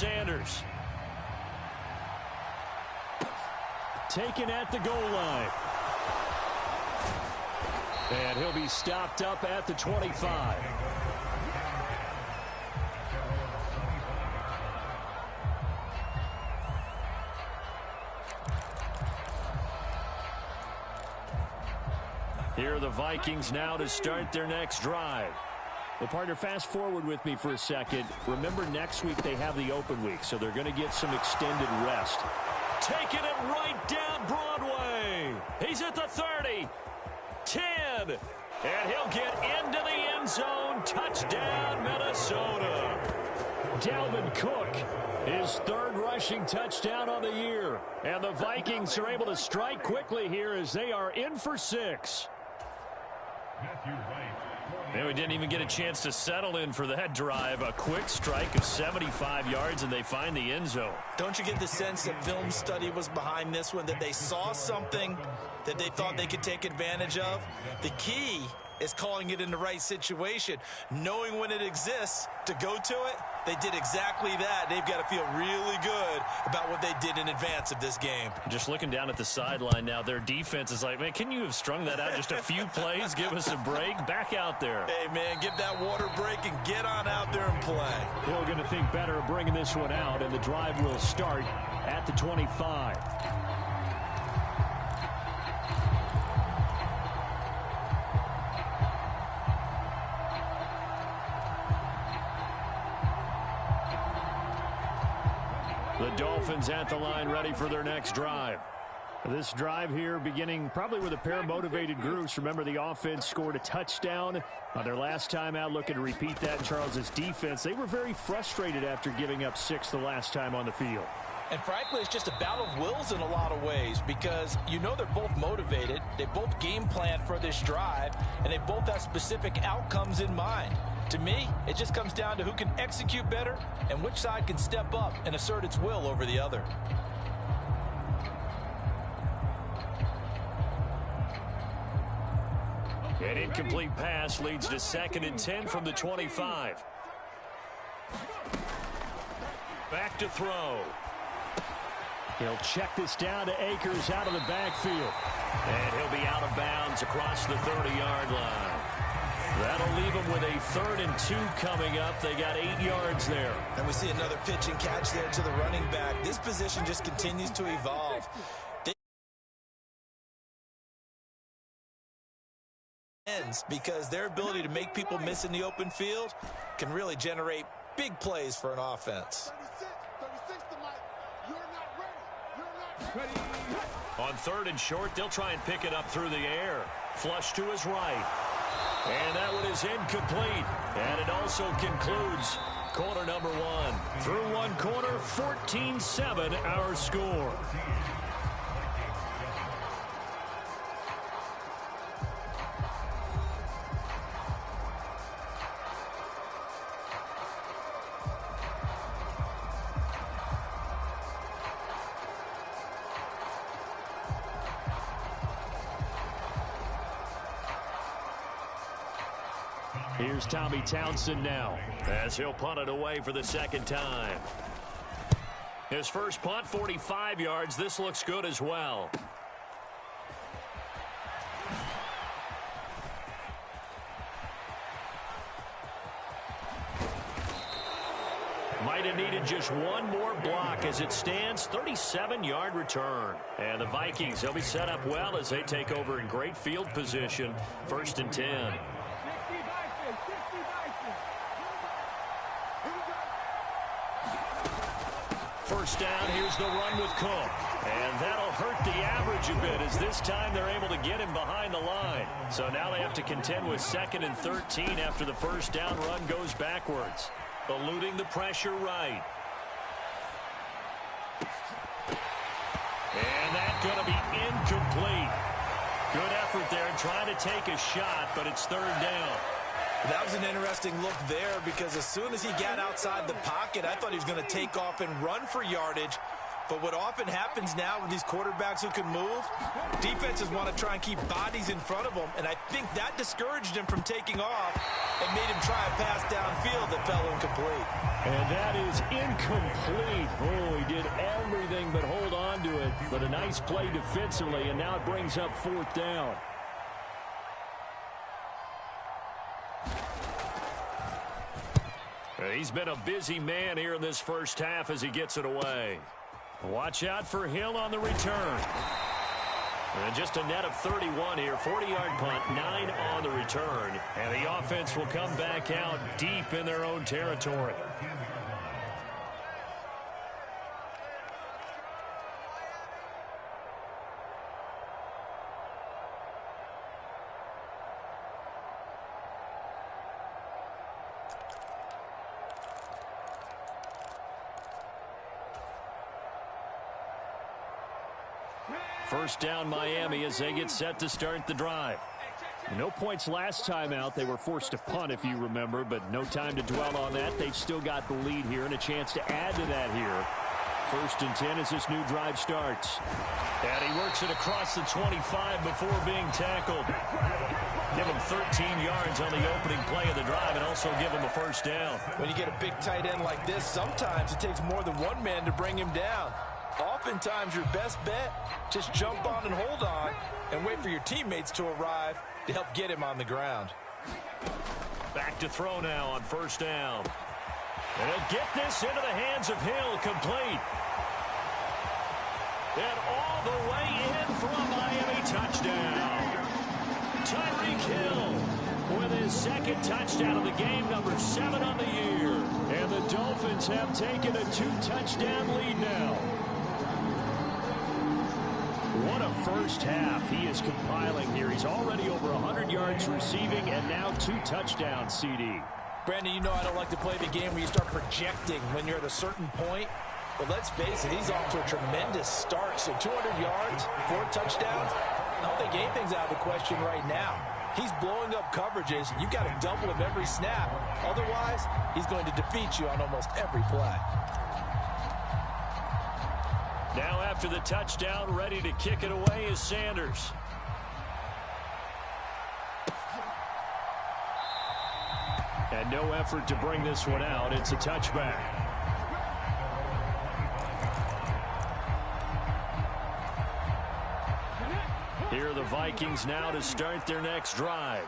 Sanders. Taken at the goal line. And he'll be stopped up at the 25. Here are the Vikings now to start their next drive. Well, partner, fast forward with me for a second. Remember, next week they have the open week, so they're going to get some extended rest. Taking it right down Broadway. He's at the 30, 10, and he'll get into the end zone. Touchdown, Minnesota. Dalvin Cook, his third rushing touchdown on the year. And the Vikings are able to strike quickly here as they are in for 6. And we didn't even get a chance to settle in for that drive. A quick strike of 75 yards, and they find the end zone. Don't you get the sense that film study was behind this one, that they saw something that they thought they could take advantage of? The key is calling it in the right situation, knowing when it exists to go to it. They did exactly that. They've got to feel really good about what they did in advance of this game. Just looking down at the sideline now, their defense is like, man, can you have strung that out just a few plays? Give us a break. Back out there. Hey, man, give that water break and get on out there and play. They're going to think better of bringing this one out, and the drive will start at the 25. The Dolphins at the line, ready for their next drive. This drive here beginning probably with a pair of motivated groups. Remember, the offense scored a touchdown on their last time out. Looking to repeat that in Charles's defense. They were very frustrated after giving up 6 the last time on the field. And frankly, it's just a battle of wills in a lot of ways, because you know they're both motivated. They both game plan for this drive, and they both have specific outcomes in mind. To me, it just comes down to who can execute better and which side can step up and assert its will over the other. An incomplete pass leads to 2nd and 10 from the 25. Back to throw. He'll check this down to Akers out of the backfield. And he'll be out of bounds across the 30-yard line. That'll leave them with a 3rd and 2 coming up. They got 8 yards there. And we see another pitch and catch there to the running back. This position just continues to evolve. Because their ability to make people miss in the open field can really generate big plays for an offense. On 3rd and short, they'll try and pick it up through the air. Flush to his right. And that one is incomplete. And it also concludes quarter number 1. Through one quarter, 14-7 our score. Here's Tommy Townsend now, as he'll punt it away for the 2nd time. His first punt, 45 yards. This looks good as well. Might have needed just one more block. As it stands, 37-yard return. And the Vikings, they'll be set up well as they take over in great field position. 1st and 10. First down, here's the run with Cook. And that'll hurt the average a bit, as this time they're able to get him behind the line. So now they have to contend with 2nd and 13 after the first down run goes backwards. Eluding the pressure right. And that's going to be incomplete. Good effort there trying to take a shot, but it's 3rd down. That was an interesting look there, because as soon as he got outside the pocket, I thought he was going to take off and run for yardage. But what often happens now with these quarterbacks who can move, defenses want to try and keep bodies in front of them, and I think that discouraged him from taking off and made him try a pass downfield that fell incomplete. And that is incomplete. Oh, he did everything but hold on to it. But a nice play defensively, and now it brings up 4th down. He's been a busy man here in this first half as he gets it away. Watch out for Hill on the return. And just a net of 31 here. 40-yard punt, 9 on the return. And the offense will come back out deep in their own territory. First down Miami as they get set to start the drive. No points last time out. They were forced to punt, if you remember, but no time to dwell on that. They've still got the lead here and a chance to add to that here. 1st and 10 as this new drive starts. And he works it across the 25 before being tackled. Give him 13 yards on the opening play of the drive and also give him a first down. When you get a big tight end like this, sometimes it takes more than one man to bring him down. Oftentimes, your best bet, just jump on and hold on and wait for your teammates to arrive to help get him on the ground. Back to throw now on 1st down. And he'll get this into the hands of Hill, complete. And all the way in for a Miami touchdown. Tyreek Hill with his 2nd touchdown of the game, number 7 on the year. And the Dolphins have taken a 2-touchdown lead now. What a first half he is compiling here. He's already over 100 yards receiving and now 2 touchdowns, CD. Brandon, you know I don't like to play the game where you start projecting when you're at a certain point. But let's face it, he's off to a tremendous start. So 200 yards, 4 touchdowns. I don't think anything's out of the question right now. He's blowing up coverages. You got to double him every snap. Otherwise, he's going to defeat you on almost every play. Now after the touchdown, ready to kick it away is Sanders. And no effort to bring this one out. It's a touchback. Here are the Vikings now to start their next drive.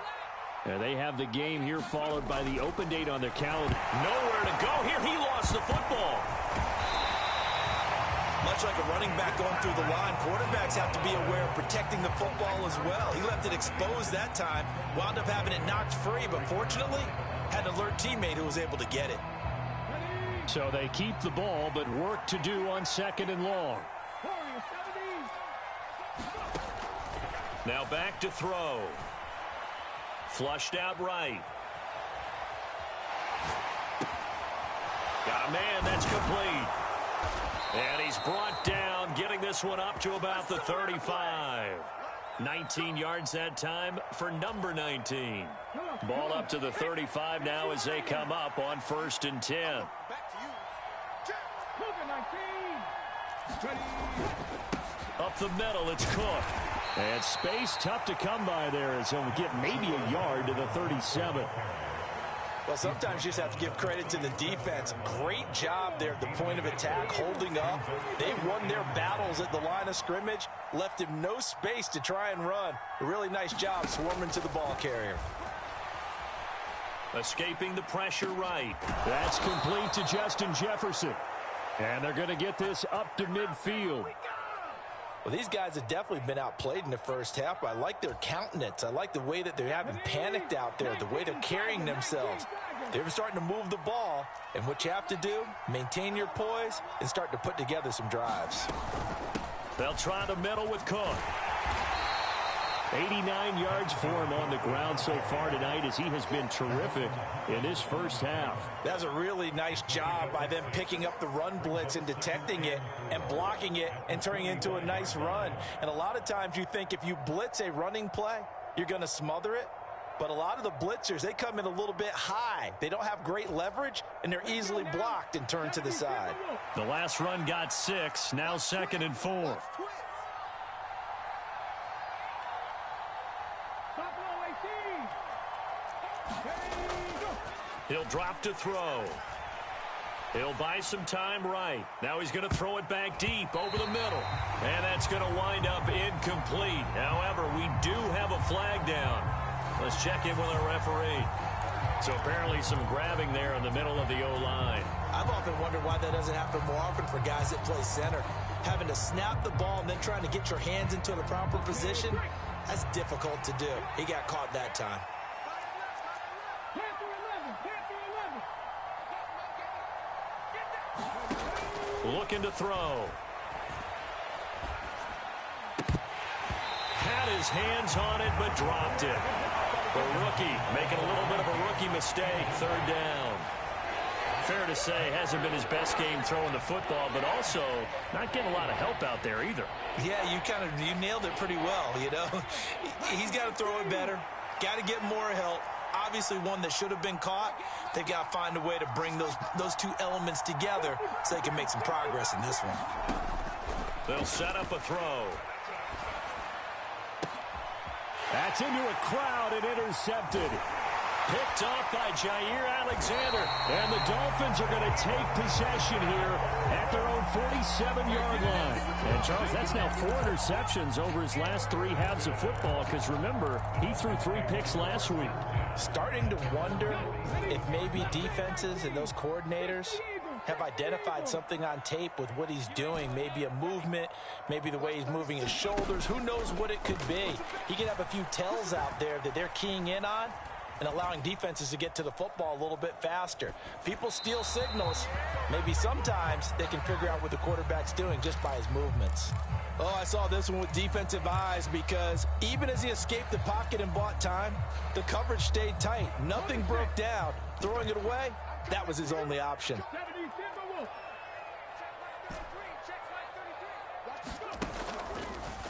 And they have the game here followed by the open date on their calendar. Nowhere to go here. He lost the football. Much like a running back going through the line, quarterbacks have to be aware of protecting the football as well. He left it exposed that time, wound up having it knocked free, but fortunately, had an alert teammate who was able to get it. So they keep the ball, but work to do on 2nd and long. Now back to throw. Flushed out right. Got a man, that's complete. And he's brought down, getting this one up to about the 35. 19 yards that time for number 19. Ball up to the 35 now as they come up on 1st and 10. Up the middle, it's Cook. And space tough to come by there as he'll get maybe a yard to the 37. Well, sometimes you just have to give credit to the defense. Great job there at the point of attack, holding up. They won their battles at the line of scrimmage, left him no space to try and run. A really nice job swarming to the ball carrier. Escaping the pressure right. That's complete to Justin Jefferson. And they're going to get this up to midfield. Well, these guys have definitely been outplayed in the first half. I like their countenance. I like the way that they haven't panicked out there, the way they're carrying themselves. They're starting to move the ball, and what you have to do, maintain your poise and start to put together some drives. They'll try the middle with Cook. 89 yards for him on the ground so far tonight as he has been terrific in this first half. That's a really nice job by them picking up the run blitz and detecting it and blocking it and turning it into a nice run. And a lot of times you think if you blitz a running play, you're going to smother it. But a lot of the blitzers, they come in a little bit high. They don't have great leverage, and they're easily blocked and turned to the side. The last run got 6, now 2nd and 4. He'll drop to throw. He'll buy some time right. Now he's going to throw it back deep over the middle. And that's going to wind up incomplete. However, we do have a flag down. Let's check in with our referee. So apparently some grabbing there in the middle of the O-line. I've often wondered why that doesn't happen more often for guys that play center. Having to snap the ball and then trying to get your hands into the proper position, that's difficult to do. He got caught that time. Looking to throw. Had his hands on it, but dropped it. The rookie making a little bit of a rookie mistake. 3rd down. Fair to say, hasn't been his best game throwing the football, but also not getting a lot of help out there either. Yeah, you nailed it pretty well, you know. He's got to throw it better. Got to get more help. Obviously one that should have been caught. They got to find a way to bring those two elements together so they can make some progress in this one. They'll set up a throw. That's into a crowd and intercepted. Picked off by Jair Alexander. And the Dolphins are going to take possession here at their own 47-yard line. And, Charles, that's now 4 interceptions over his last 3 halves of football because, remember, he threw 3 picks last week. Starting to wonder if maybe defenses and those coordinators have identified something on tape with what he's doing. Maybe a movement, maybe the way he's moving his shoulders. Who knows what it could be? He could have a few tells out there that they're keying in on and allowing defenses to get to the football a little bit faster. People steal signals. Maybe sometimes they can figure out what the quarterback's doing just by his movements. Oh, I saw this one with defensive eyes because even as he escaped the pocket and bought time, the coverage stayed tight. Nothing broke down. Throwing it away, that was his only option.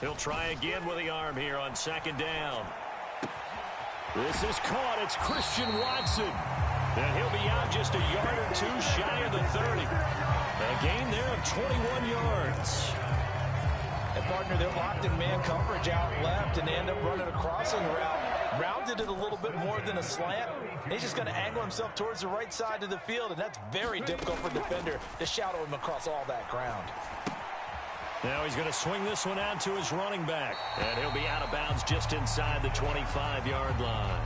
He'll try again with the arm here on 2nd down. This is caught. It's Christian Watson. And he'll be out just a yard or 2 shy of the 30. A gain there of 21 yards. And, partner, they're locked in man coverage out left, and they end up running a crossing route. Rounded it a little bit more than a slant. He's just going to angle himself towards the right side of the field, and that's very difficult for a defender to shadow him across all that ground. Now he's going to swing this one out to his running back. And he'll be out of bounds just inside the 25-yard line.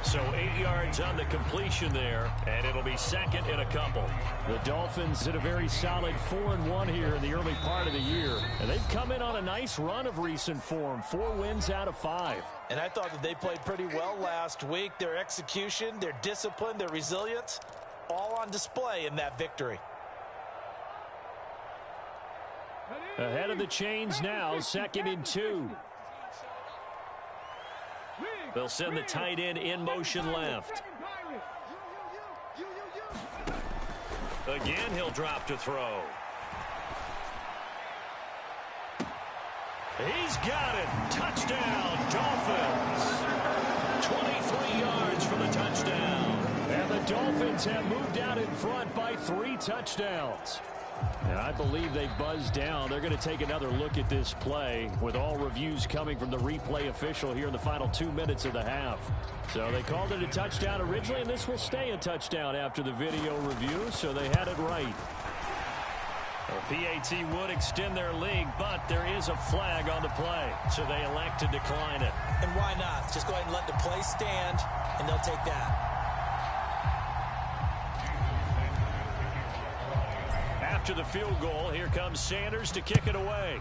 So 8 yards on the completion there, and it'll be 2nd and a couple. The Dolphins did a very solid 4-1 here in the early part of the year. And they've come in on a nice run of recent form. 4 wins out of 5. And I thought that they played pretty well last week. Their execution, their discipline, their resilience, all on display in that victory. Ahead of the chains now, 2nd and 2. They'll send the tight end in motion left. Again, he'll drop to throw. He's got it. Touchdown, Dolphins. 23 yards for the touchdown. And the Dolphins have moved out in front by 3 touchdowns. And I believe they buzzed down. They're going to take another look at this play with all reviews coming from the replay official here in the final 2 minutes of the half. So they called it a touchdown originally, and this will stay a touchdown after the video review, so they had it right. The PAT would extend their lead, but there is a flag on the play, so they elect to decline it. And why not? Just go ahead and let the play stand, and they'll take that. After the field goal, here comes Sanders to kick it away.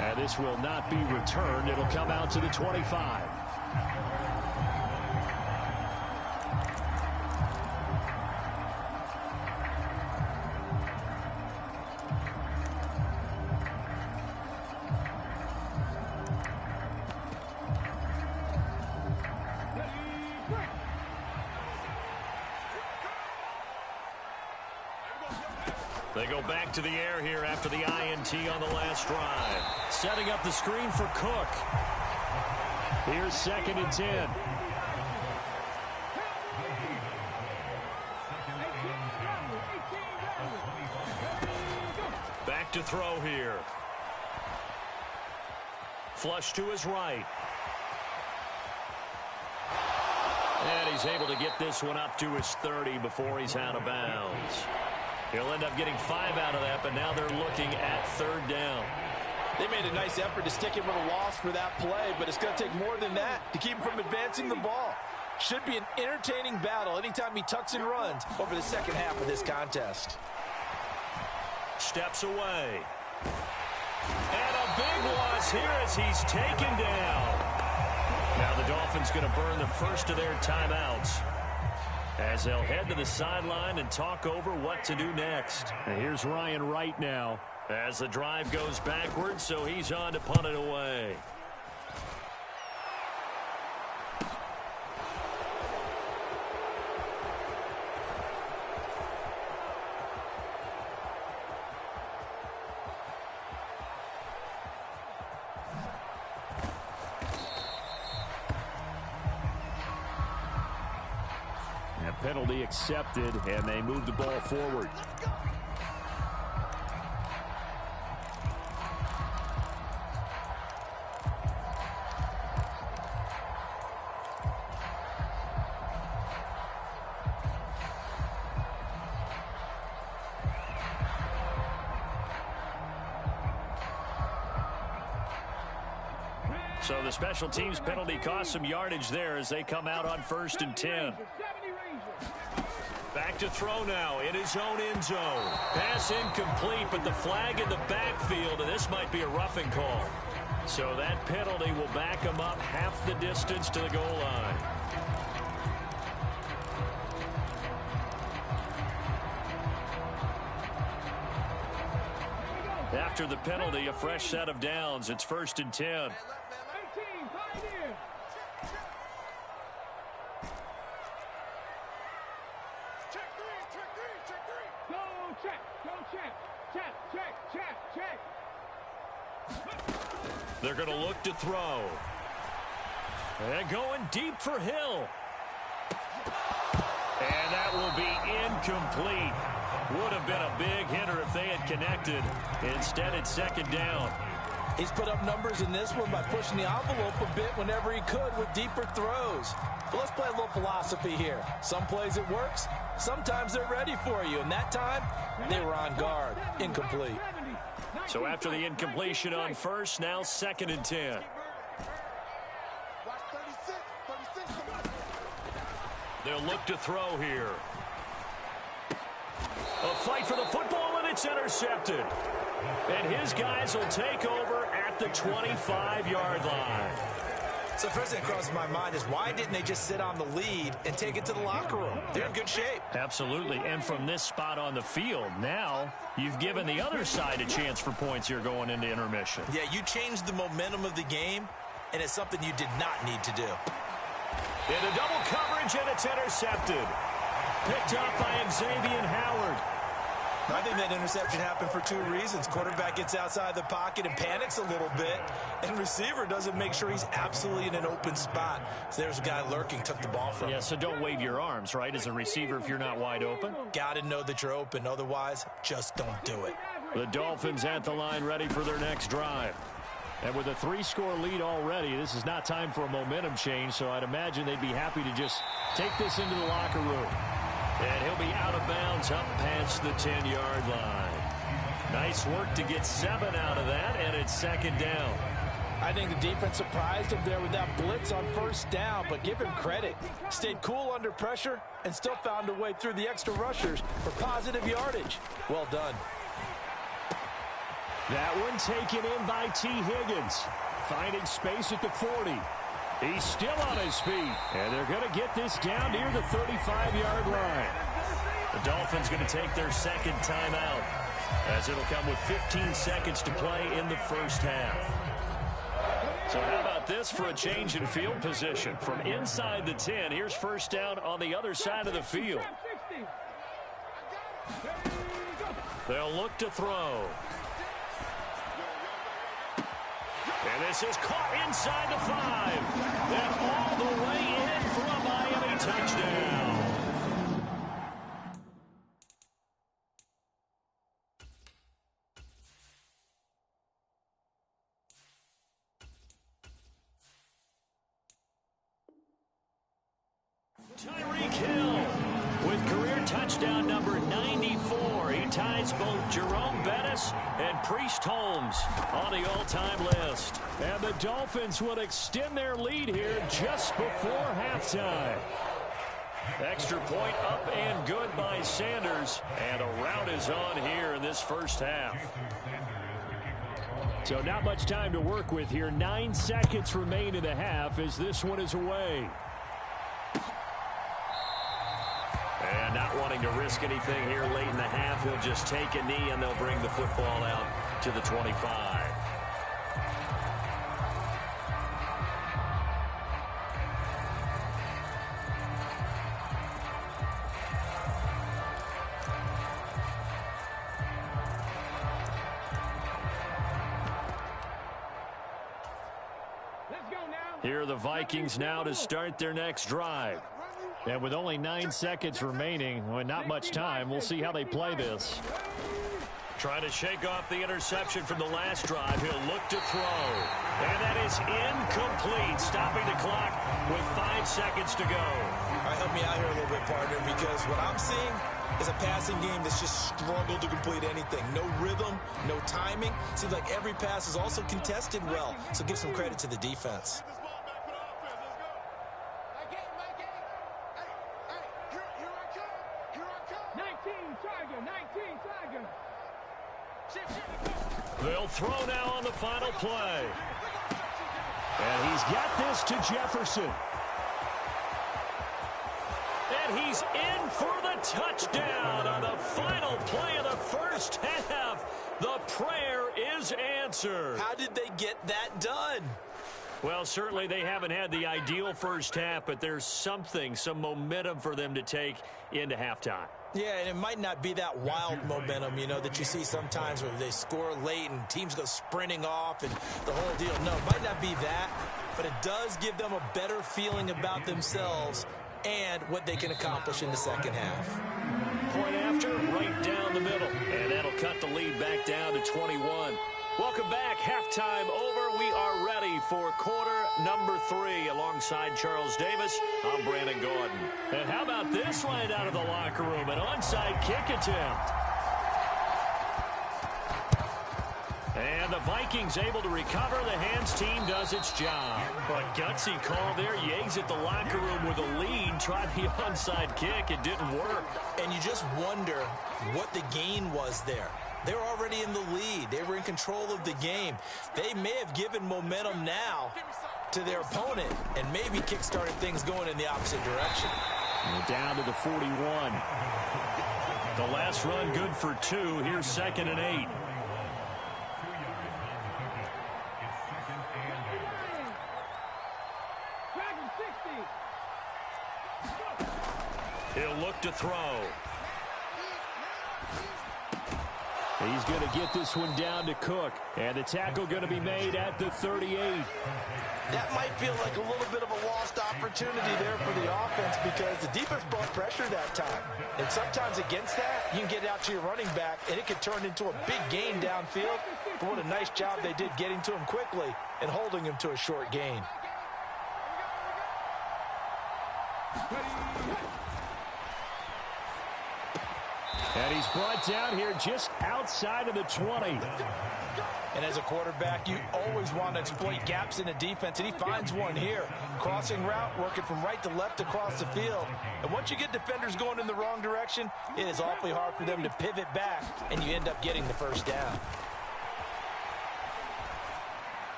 And this will not be returned. It'll come out to the 25. They go back to the air here after the INT on the last drive. Setting up the screen for Cook. Here's 2nd and 10. Back to throw here. Flush to his right. And he's able to get this one up to his 30 before he's out of bounds. He'll end up getting 5 out of that, but now they're looking at 3rd down. They made a nice effort to stick him with a loss for that play, but it's going to take more than that to keep him from advancing the ball. Should be an entertaining battle anytime he tucks and runs over the second half of this contest. Steps away. And a big loss here as he's taken down. Now the Dolphins going to burn the first of their timeouts as they'll head to the sideline and talk over what to do next. And here's Ryan Wright now as the drive goes backwards, so he's on to punt it away. Penalty accepted, and they move the ball forward. So the special teams penalty cost some yardage there as they come out on 1st and 10. Back to throw now in his own end zone. Pass incomplete, but the flag in the backfield, and this might be a roughing call. So that penalty will back him up half the distance to the goal line. After the penalty, a fresh set of downs. It's 1st and 10. They're going to look to throw. And going deep for Hill. And that will be incomplete. Would have been a big hitter if they had connected. Instead, it's 2nd down. He's put up numbers in this one by pushing the envelope a bit whenever he could with deeper throws. But let's play a little philosophy here. Some plays it works. Sometimes they're ready for you. And that time, they were on guard. Incomplete. So after the incompletion on 1st, now 2nd and 10. They'll look to throw here. A fight for the football, and it's intercepted. And his guys will take over at the 25-yard line. So first thing that crosses my mind is why didn't they just sit on the lead and take it to the locker room? They're in good shape. Absolutely. And from this spot on the field, now you've given the other side a chance for points here going into intermission. Yeah, you changed the momentum of the game, and it's something you did not need to do. Into double coverage, and it's intercepted. Picked up by Xavier Howard. I think that interception happened for 2 reasons. Quarterback gets outside the pocket and panics a little bit, and receiver doesn't make sure he's absolutely in an open spot. So there's a guy lurking, took the ball from him. Yeah, so don't wave your arms, right, as a receiver if you're not wide open. Got to know that you're open. Otherwise, just don't do it. The Dolphins at the line ready for their next drive. And with a 3-score lead already, this is not time for a momentum change, so I'd imagine they'd be happy to just take this into the locker room. And he'll be out of bounds up past the 10-yard line. Nice work to get 7 out of that, and it's 2nd down. I think the defense surprised him there with that blitz on 1st down, but give him credit. Stayed cool under pressure and still found a way through the extra rushers for positive yardage. Well done. That one taken in by T. Higgins. Finding space at the 40. He's still on his feet. And they're going to get this down near the 35-yard line. The Dolphins going to take their 2nd timeout, as it'll come with 15 seconds to play in the first half. So how about this for a change in field position? From inside the 10, here's 1st down on the other side of the field. They'll look to throw. And this is caught inside the 5. And all the way in for a Miami touchdown. Tyreek Hill with career touchdown number 94. He ties both Jerome Bettis and Priest Holmes on the all-time list. And the Dolphins will extend their lead here just before halftime. Extra point up and good by Sanders. And a rout is on here in this first half. So not much time to work with here. 9 seconds remain in the half as this one is away. And not wanting to risk anything here late in the half, he'll just take a knee and they'll bring the football out to the 25. Here are the Vikings now to start their next drive. And with only 9 seconds remaining, well, not much time, we'll see how they play this. Trying to shake off the interception from the last drive. He'll look to throw. And that is incomplete, stopping the clock with 5 seconds to go. All right, help me out here a little bit, partner, because what I'm seeing is a passing game that's just struggled to complete anything. No rhythm, no timing. Seems like every pass is also contested well, so give some credit to the defense. They'll throw now on the final play. And he's got this to Jefferson. And he's in for the touchdown on the final play of the first half. The prayer is answered. How did they get that done? Well, certainly they haven't had the ideal first half, but there's some momentum for them to take into halftime. Yeah, and it might not be that wild momentum, that you see sometimes where they score late and teams go sprinting off and the whole deal. No, it might not be that, but it does give them a better feeling about themselves and what they can accomplish in the second half. Point after, right down the middle, and that'll cut the lead back down to 21. Welcome back. Halftime over. We are ready for quarter number 3. Alongside Charles Davis, I'm Brandon Gordon. And how about this right out of the locker room? An onside kick attempt. And the Vikings able to recover. The hands team does its job. A gutsy call there. Yates at the locker room with a lead. Tried the onside kick. It didn't work. And you just wonder what the gain was there. They're already in the lead. They were in control of the game. They may have given momentum now to their opponent and maybe kick-started things going in the opposite direction. And down to the 41. The last run good for 2. Here's 2nd and 8. He'll look to throw. He's going to get this one down to Cook. And the tackle going to be made at the 38. That might feel like a little bit of a lost opportunity there for the offense because the defense brought pressure that time. And sometimes against that, you can get out to your running back, and it could turn into a big gain downfield. But what a nice job they did getting to him quickly and holding him to a short gain. And he's brought down here just outside of the 20. And as a quarterback, you always want to exploit gaps in the defense, and he finds one here. Crossing route, working from right to left across the field. And once you get defenders going in the wrong direction, it is awfully hard for them to pivot back, and you end up getting the first down.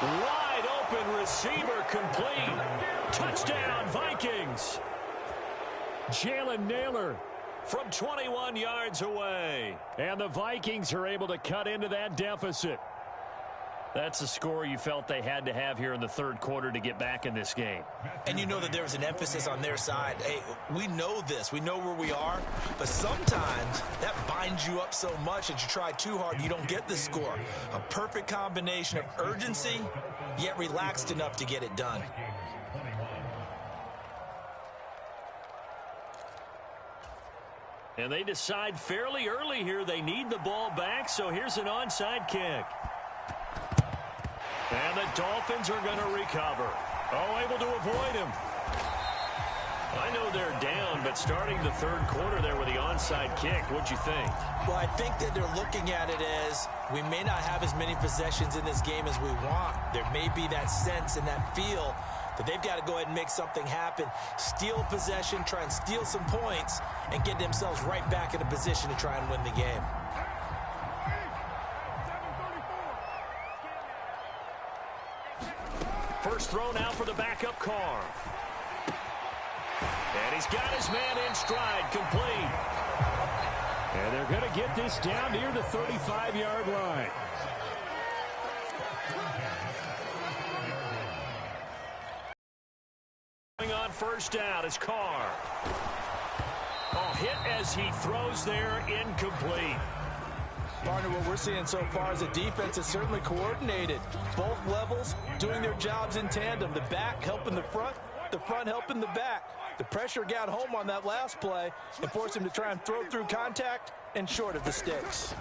Wide open receiver complete. Touchdown, Vikings. Jalen Nailor from 21 yards away. And the Vikings are able to cut into that deficit. That's the score you felt they had to have here in the third quarter to get back in this game. And you know that there was an emphasis on their side. Hey, we know this. We know where we are. But sometimes that binds you up so much that you try too hard, you don't get the score. A perfect combination of urgency, yet relaxed enough to get it done. And they decide fairly early here they need the ball back, so here's an onside kick. And the Dolphins are going to recover. Oh, able to avoid him. I know they're down, but starting the third quarter there with the onside kick, what'd you think? Well, I think that they're looking at it as we may not have as many possessions in this game as we want. There may be that sense and that feel that they've got to go ahead and make something happen. Steal possession, try and steal some points, and get themselves right back in a position to try and win the game. First throw now for the backup Carr. And he's got his man in stride, complete. And they're going to get this down near the 35-yard line. On first down is Carr. Oh, hit as he throws there, incomplete. Partner, what we're seeing so far is the defense is certainly coordinated. Both levels doing their jobs in tandem. The back helping the front helping the back. The pressure got home on that last play and forced him to try and throw through contact and short of the sticks.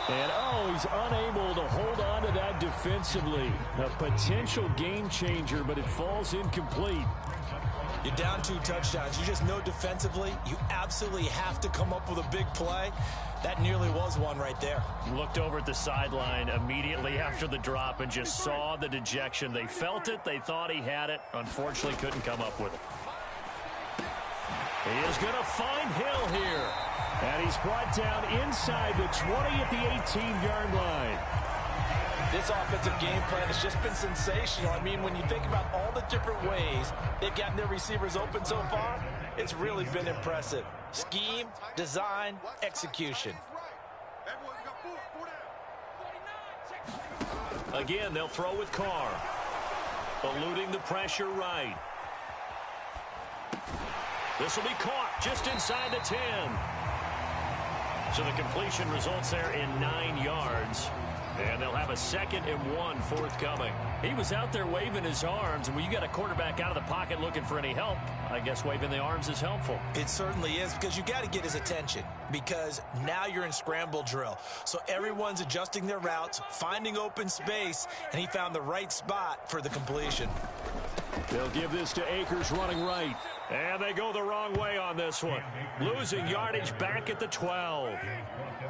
And, he's unable to hold on to that defensively. A potential game changer, but it falls incomplete. You're down 2 touchdowns. You just know defensively you absolutely have to come up with a big play. That nearly was one right there. Looked over at the sideline immediately after the drop and just saw the dejection. They felt it. They thought he had it. Unfortunately, couldn't come up with it. He is going to find Hill here. And he's brought down inside the 20 at the 18-yard line. This offensive game plan has just been sensational. I mean, when you think about all the different ways they've gotten their receivers open so far, it's really been impressive. Scheme, design, execution. Again, they'll throw with Carr. Eluding the pressure right. This will be caught just inside the 10. So the completion results there in 9 yards. And they'll have a 2nd and 1 forthcoming. He was out there waving his arms, and when you got a quarterback out of the pocket looking for any help, I guess waving the arms is helpful. It certainly is, because you got to get his attention, because now you're in scramble drill. So everyone's adjusting their routes, finding open space, and he found the right spot for the completion. They'll give this to Akers running right. And they go the wrong way on this one. Losing yardage back at the 12.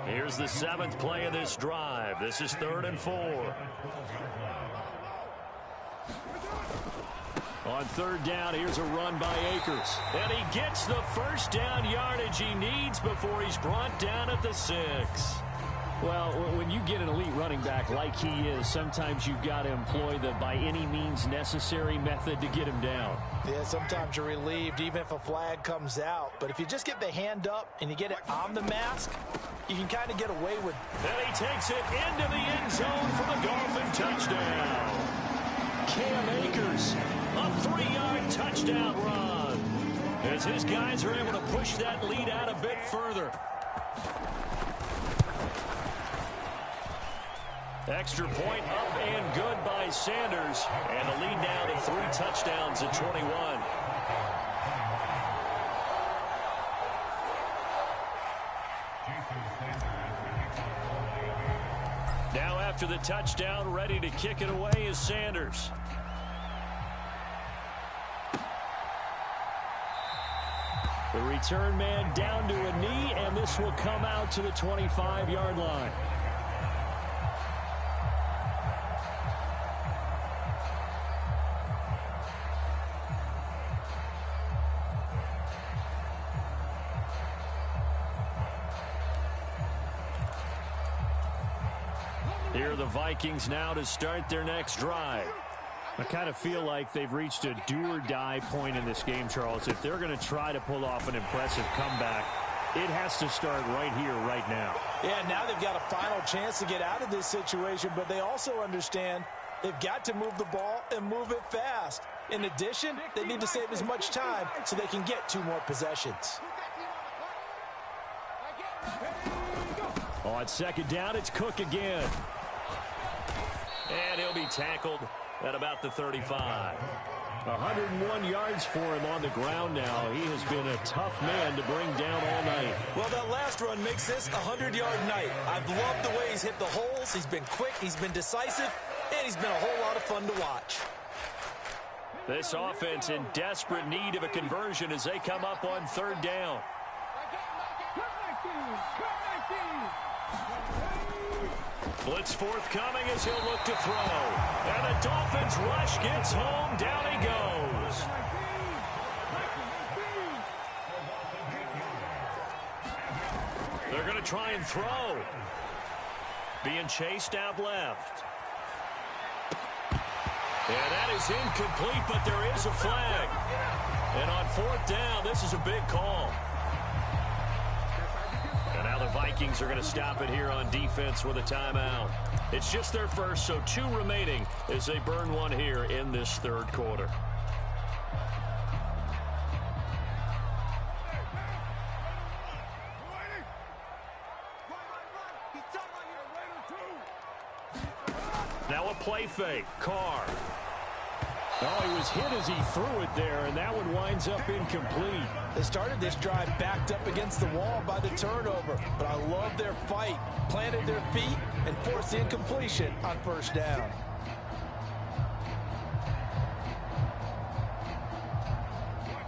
Here's the 7th play of this drive. This is 3rd and 4. On 3rd down, here's a run by Akers. And he gets the first down yardage he needs before he's brought down at the 6. Well, when you get an elite running back like he is, sometimes you've got to employ the by any means necessary method to get him down. Yeah, sometimes you're relieved even if a flag comes out. But if you just get the hand up and you get it on the mask, you can kind of get away with it. And he takes it into the end zone for the Dolphin touchdown. Cam Akers, a 3-yard touchdown run. As his guys are able to push that lead out a bit further. Extra point up and good by Sanders. And the lead now to 3 touchdowns at 21. Now after the touchdown, ready to kick it away is Sanders. The return man down to a knee, and this will come out to the 25-yard line. Here are the Vikings now to start their next drive. I kind of feel like they've reached a do-or-die point in this game, Charles. If they're going to try to pull off an impressive comeback, It has to start right here, right now. Yeah, now they've got a final chance to get out of this situation, but they also understand they've got to move the ball and move it fast. In addition, they need to save as much time so they can get 2 more possessions. On second down, it's Cook again. And he'll be tackled at about the 35. 101 yards for him on the ground now. He has been a tough man to bring down all night. Well, that last run makes this a 100-yard night. I've loved the way he's hit the holes. He's been quick, he's been decisive, and he's been a whole lot of fun to watch. This offense in desperate need of a conversion as they come up on third down. Blitz forthcoming as he'll look to throw. And the Dolphins rush gets home. Down he goes. They're going to try and throw. Being chased out left. And that is incomplete, but there is a flag. And on fourth down, this is a big call. And now the Vikings are going to stop it here on defense with a timeout. It's just their first, so 2 remaining as they burn one here in this third quarter. Now a play fake. Carr. Oh, he was hit as he threw it there, and that one winds up incomplete. They started this drive backed up against the wall by the turnover, but I love their fight. Planted their feet and forced the incompletion on first down.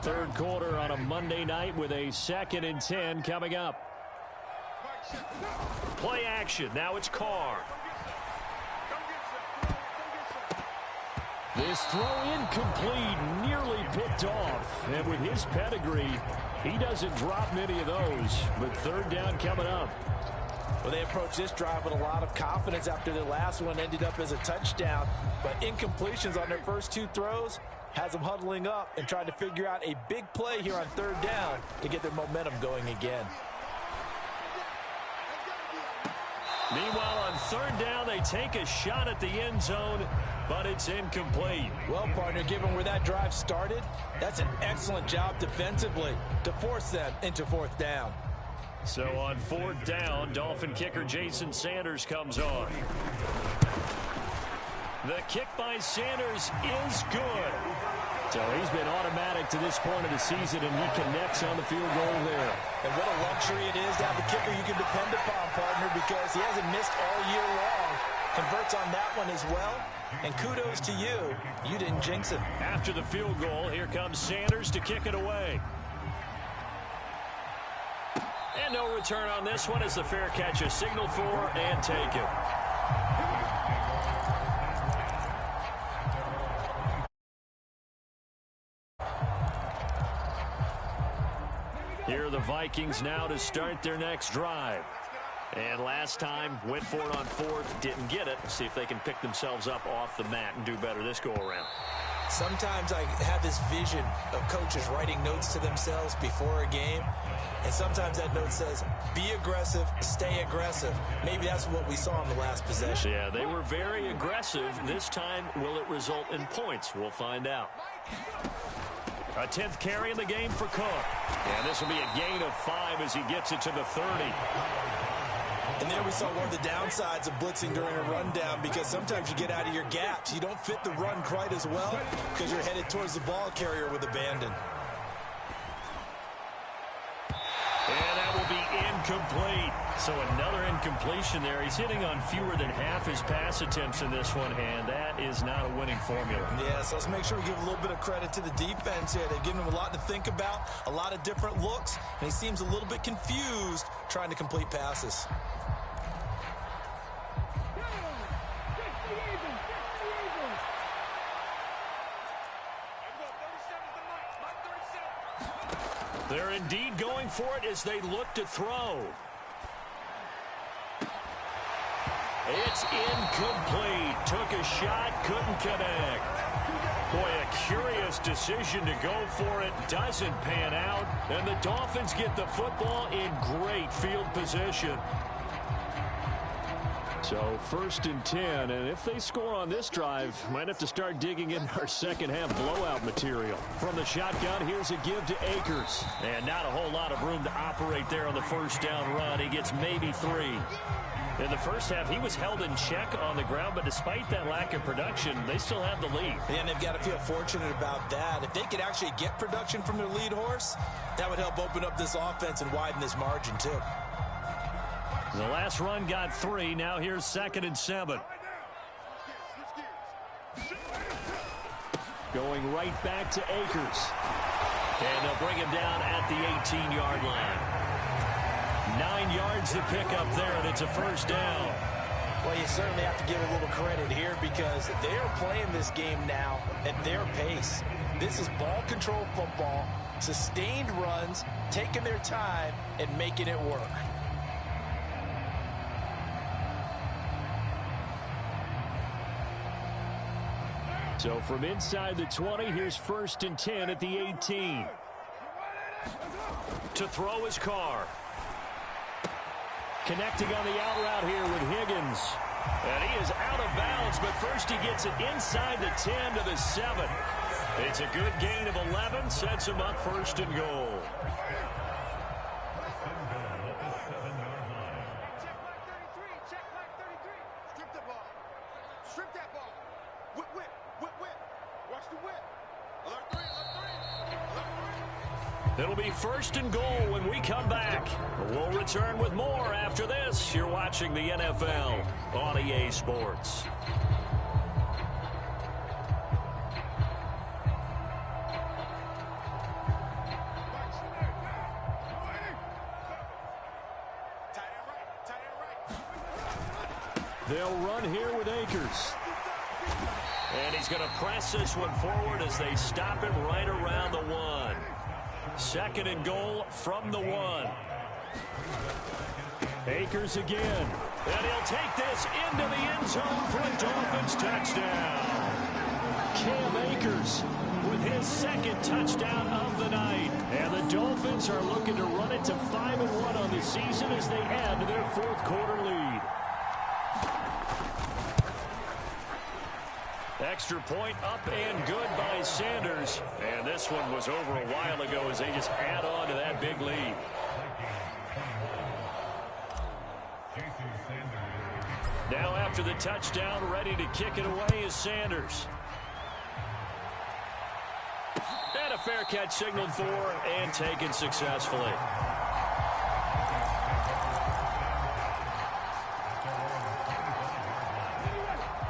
Third quarter on a Monday night with a 2nd and 10 coming up. Play action. Now it's Carr. This throw incomplete, nearly picked off. And with his pedigree, he doesn't drop many of those. But third down coming up. Well, they approached this drive with a lot of confidence after the last one ended up as a touchdown. But incompletions on their first 2 throws has them huddling up and trying to figure out a big play here on third down to get their momentum going again. Meanwhile, on third down, they take a shot at the end zone, but it's incomplete. Well, partner, given where that drive started, that's an excellent job defensively to force them into fourth down. So on fourth down, Dolphin kicker Jason Sanders comes on. The kick by Sanders is good. So he's been automatic to this point of the season, and he connects on the field goal there. And what a luxury it is to have a kicker you can depend upon, partner, because he hasn't missed all year long. Converts on that one as well. And kudos to you. You didn't jinx it. After the field goal, here comes Sanders to kick it away. And no return on this one as the fair catch is signaled for and taken. Here are the Vikings now to start their next drive. And last time, went for it on fourth, didn't get it. See if they can pick themselves up off the mat and do better this go-around. Sometimes I have this vision of coaches writing notes to themselves before a game. And sometimes that note says, be aggressive, stay aggressive. Maybe that's what we saw in the last possession. Yeah, they were very aggressive. This time, will it result in points? We'll find out. A 10th carry in the game for Cook. And this will be a gain of 5 as he gets it to the 30. And there we saw one of the downsides of blitzing during a rundown, because sometimes you get out of your gaps. You don't fit the run quite as well because you're headed towards the ball carrier with abandon. And that will be incomplete. So another incompletion there. He's hitting on fewer than half his pass attempts in this one, and that is not a winning formula. Yeah, so let's make sure we give a little bit of credit to the defense here. They've given him a lot to think about, a lot of different looks, and he seems a little bit confused trying to complete passes. They're indeed going for it as they look to throw. It's incomplete. Took a shot, couldn't connect. Boy, a curious decision to go for it. Doesn't pan out. And the Dolphins get the football in great field position. So 1st and 10, and if they score on this drive, might have to start digging in our second half blowout material. From the shotgun, here's a give to Akers. And not a whole lot of room to operate there on the first down run. He gets maybe 3. In the first half, he was held in check on the ground, but despite that lack of production, they still have the lead. And they've got to feel fortunate about that. If they could actually get production from their lead horse, that would help open up this offense and widen this margin too. The last run got 3. Now here's 2nd and 7. Going right back to Akers. And they'll bring him down at the 18-yard line. 9 yards to pick up there, and it's a first down. Well, you certainly have to give a little credit here because they are playing this game now at their pace. This is ball control football, sustained runs, taking their time, and making it work. So from inside the 20, here's 1st and 10 at the 18. To throw his Carr. Connecting on the out route here with Higgins. And he is out of bounds, but first he gets it inside the 10 to the 7. It's a good gain of 11, sets him up 1st and goal. It'll be 1st and goal when we come back. We'll return with more after this. You're watching the NFL on EA Sports. They'll run here with Akers. And he's going to press this one forward as they stop him right around the 1. 2nd and goal from the 1. Akers again. And he'll take this into the end zone for a Dolphins touchdown. Cam Akers with his 2nd touchdown of the night. And the Dolphins are looking to run it to 5-1 on the season as they add to their 4th quarter lead. Extra point up and good by Sanders. And this one was over a while ago as they just add on to that big lead. Now after the touchdown, ready to kick it away is Sanders. And a fair catch signaled for and taken successfully.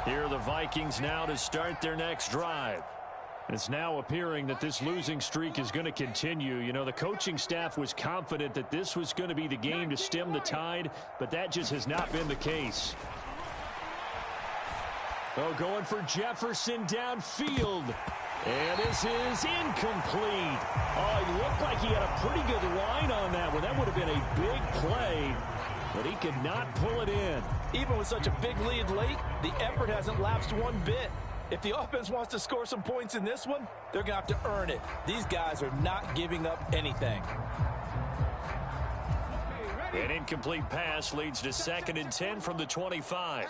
Here are the Vikings now to start their next drive. It's now appearing that this losing streak is going to continue. You know, the coaching staff was confident that this was going to be the game to stem the tide, but that just has not been the case. Oh, going for Jefferson downfield. And this is incomplete. Oh, he looked like he had a pretty good line on that one. That would have been a big play, but he could not pull it in. Even with such a big lead late, the effort hasn't lapsed one bit. If the offense wants to score some points in this one, they're going to have to earn it. These guys are not giving up anything. An incomplete pass leads to 2nd and 10 from the 25.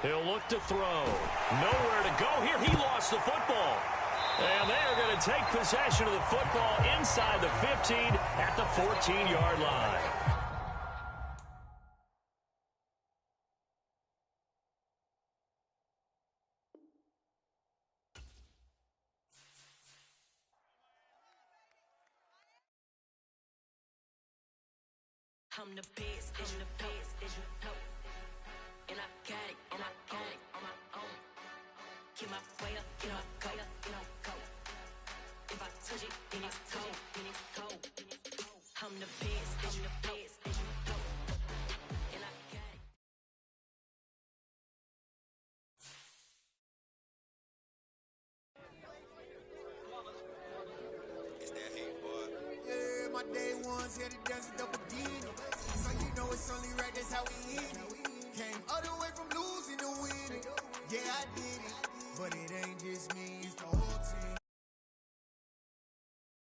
He'll look to throw. Nowhere to go here. He lost the football. And they are going to take possession of the football inside the 15 at the 14-yard line. I'm the best, and I got it, on my own. Get my way up, get my go. If I touch it, then it's cold. I'm the best, and I got it. It's that hate, boy. Yeah, my day ones here to dance with double D. So you know it's only right, that's how we eat. Came all the way from losing to winning. Yeah, I did it. But it ain't just me, it's the whole team.